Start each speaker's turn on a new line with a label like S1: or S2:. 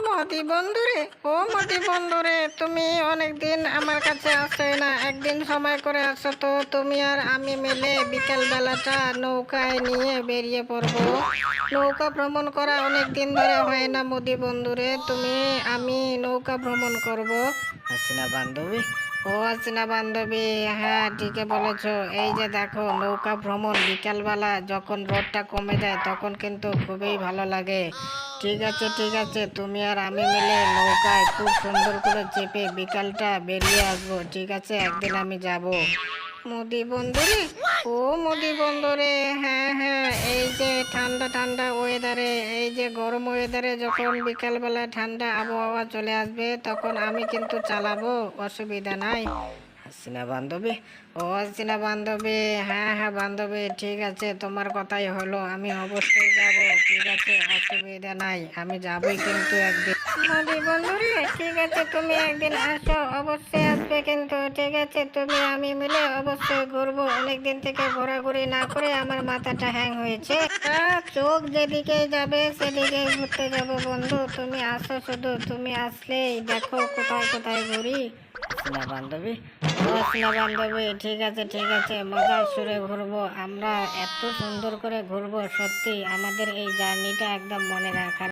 S1: মতি বন্ধুরে, ও মতি বন্ধুরে, তুমি অনেকদিন আমার কাছে আসোই না, একদিন সময় করে আসো তো। তুমি আর আমি মিলে বিকেল বেলাটা নৌকায় নিয়ে বেরিয়ে পড়বো। নৌকা ভ্রমণ করা অনেক দিন ধরে হয় না মতি বন্ধুরে, তুমি আমি নৌকা ভ্রমণ করব। হাসিনা বান্ধবী, ও হাসিনা বান্ধবী, হ্যাঁ ঠিকই বলেছো। এই যে দেখো, নৌকা ভ্রমণ বিকালবেলা যখন রোদটা কমে যায় তখন কিন্তু খুবই ভালো লাগে। ঠিক আছে ঠিক আছে, তুমি আর আমি মিলে নৌকায় খুব সুন্দর করে চেপে বিকালটা বেরিয়ে আসবো। ঠিক আছে, একদিন আমি যাব। মোদি বন্ধুরে, ও মোদি বন্ধুরে, হ্যাঁ হ্যাঁ, এই যে ঠান্ডা ঠান্ডা ওয়েদারে, এই যে গরম ওয়েদারে যখন বিকালবেলা ঠান্ডা আবহাওয়া চলে আসবে তখন আমি কিন্তু চালাবো, অসুবিধা নাই। হাসিনা বান্ধবী, ও হাসিনা বান্ধবী, হ্যাঁ হ্যাঁ বান্ধবী, ঠিক আছে, তোমার কথাই হলো, আমি অবশ্যই যাব। ঠিক আছে, অসুবিধা নাই, আমি যাবই কিন্তু একদিন। মোদি বন্ধুরে, ঠিক আছে, তুমি একদিন আসো, অবশ্যই আসবে কিন্তু। ঠিক আছে, তুমি আমি মিলে অবশ্যই ঘুরবো। অনেকদিন থেকে ঘোরাঘুরি না করে আমার মাথাটা হ্যাং হয়েছে। চোখ যেদিকে যাবে সেদিকে ঘুরতে যাব বন্ধু। তুমি আসো শুধু, তুমি আসলেই দেখো কোথায় কোথায় ঘুরি। হাসিনা বান্ধবী, ও হাসিনা বান্ধবী, ঠিক আছে ঠিক আছে, মজার সুরে ঘুরবো আমরা, এত সুন্দর করে ঘুরবো, সত্যি আমাদের এই জার্নিটা একদম মনে রাখার।